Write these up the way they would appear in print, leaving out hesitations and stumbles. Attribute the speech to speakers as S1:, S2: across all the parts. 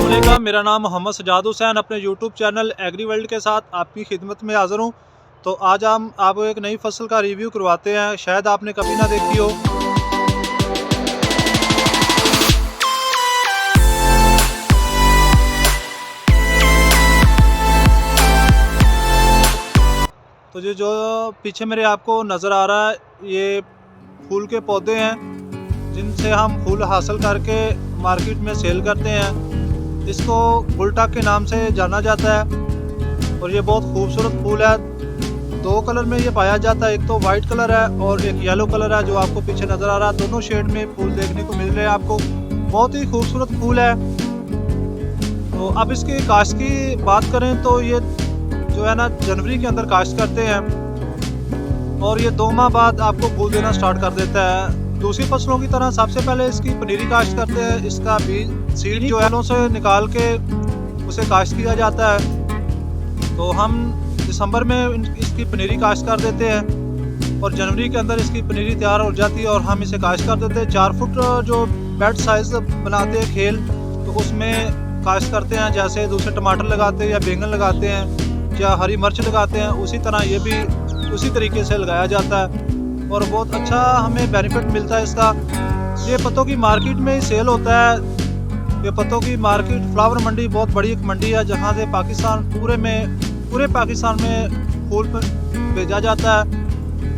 S1: अस्सलामुअलैकुम, मेरा नाम मोहम्मद सजाद हुसैन अपने यूट्यूब चैनल एग्री वर्ल्ड के साथ आपकी खिदमत में हाज़िर हूँ। तो आज हम आपको एक नई फसल का रिव्यू करवाते हैं, शायद आपने कभी ना देखी हो। तो ये जो पीछे मेरे आपको नज़र आ रहा है, ये फूल के पौधे हैं जिनसे हम फूल हासिल करके मार्केट में सेल करते हैं। इसको गुलटाक के नाम से जाना जाता है और ये बहुत खूबसूरत फूल है। दो कलर में ये पाया जाता है, एक तो वाइट कलर है और एक येलो कलर है जो आपको पीछे नज़र आ रहा है। दोनों शेड में फूल देखने को मिल रहे हैं आपको, बहुत ही खूबसूरत फूल है। तो अब इसकी काश्त की बात करें तो ये जो है ना जनवरी के अंदर काश्त करते हैं और ये 2 माह बाद आपको फूल देना स्टार्ट कर देता है। दूसरी फसलों की तरह सबसे पहले इसकी पनीरी काश्त करते हैं। इसका बीज सीड जो है उसे निकाल के उसे काश्त किया जाता है। तो हम दिसंबर में इसकी पनीरी काश्त कर देते हैं और जनवरी के अंदर इसकी पनीरी तैयार हो जाती है और हम इसे काश्त कर देते हैं। 4 फुट जो बेड साइज बनाते हैं खेल, तो उसमें काश्त करते हैं। जैसे दूसरे टमाटर लगाते हैं या बैंगन लगाते हैं या हरी मिर्च लगाते हैं, उसी तरह ये भी उसी तरीके से लगाया जाता है और बहुत अच्छा हमें बेनिफिट मिलता है इसका। ये पत्तों की मार्केट में ही सेल होता है। ये पत्तों की मार्केट फ्लावर मंडी बहुत बड़ी एक मंडी है जहाँ से पूरे पाकिस्तान में फूल भेजा जाता है।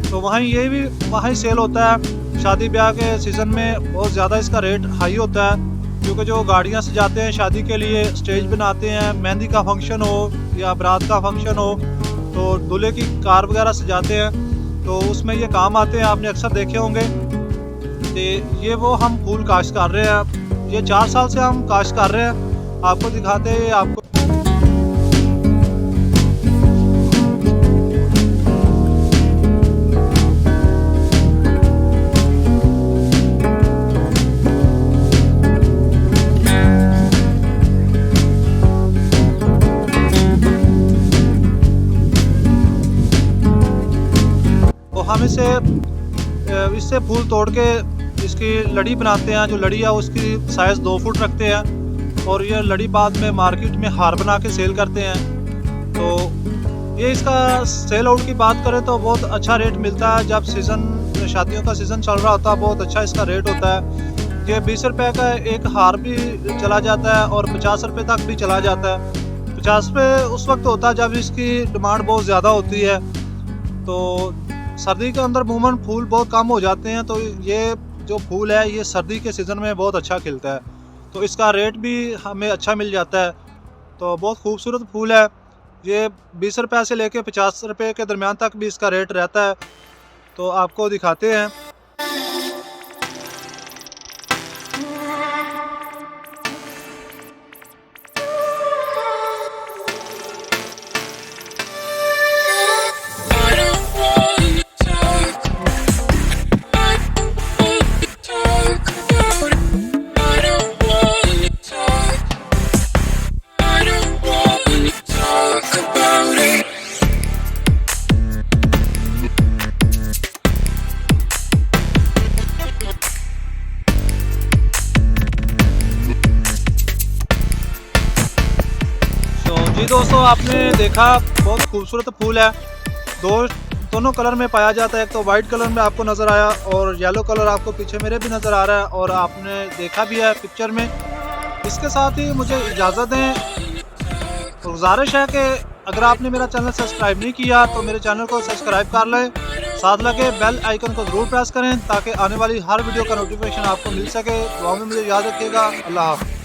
S1: तो वहीं सेल होता है। शादी ब्याह के सीज़न में बहुत ज़्यादा इसका रेट हाई होता है, क्योंकि जो गाड़ियाँ सजाते हैं शादी के लिए, स्टेज बनाते हैं, मेहंदी का फंक्शन हो या बारात का फंक्शन हो, तो दूल्हे की कार वगैरह सजाते हैं, तो उसमें ये काम आते हैं। आपने अक्सर देखे होंगे। तो ये वो हम फूल काश्त कर रहे हैं। ये 4 साल से हम काश्त कर रहे हैं। आपको दिखाते हैं आपको। हम इससे फूल तोड़ के इसकी लड़ी बनाते हैं। जो लड़ी है उसकी साइज़ 2 फुट रखते हैं और ये लड़ी बाद में मार्केट में हार बना के सेल करते हैं। तो ये इसका सेल आउट की बात करें तो बहुत अच्छा रेट मिलता है। जब शादियों का सीज़न चल रहा होता है, बहुत अच्छा इसका रेट होता है। ये 20 रुपये का एक हार भी चला जाता है और 50 रुपये तक भी चला जाता है। 50 रुपये उस वक्त होता है जब इसकी डिमांड बहुत ज़्यादा होती है। तो सर्दी के अंदर अमूमन फूल बहुत कम हो जाते हैं, तो ये जो फूल है ये सर्दी के सीज़न में बहुत अच्छा खिलता है, तो इसका रेट भी हमें अच्छा मिल जाता है। तो बहुत खूबसूरत फूल है ये। 20 रुपये से लेके 50 रुपये के दरमियान तक भी इसका रेट रहता है। तो आपको दिखाते हैं। जी दोस्तों, आपने देखा बहुत खूबसूरत फूल है। दोनों कलर में पाया जाता है। एक तो वाइट कलर में आपको नज़र आया और येलो कलर आपको पीछे मेरे भी नज़र आ रहा है और आपने देखा भी है पिक्चर में। इसके साथ ही मुझे इजाज़त दें। तो गुजारिश है कि अगर आपने मेरा चैनल सब्सक्राइब नहीं किया तो मेरे चैनल को सब्सक्राइब कर लें, साथ लगे बेल आइकन को ज़रूर प्रेस करें ताकि आने वाली हर वीडियो का नोटिफिकेशन आपको मिल सके। दुआ में मुझे याद रखिएगा। अल्लाह हाफ़िज़।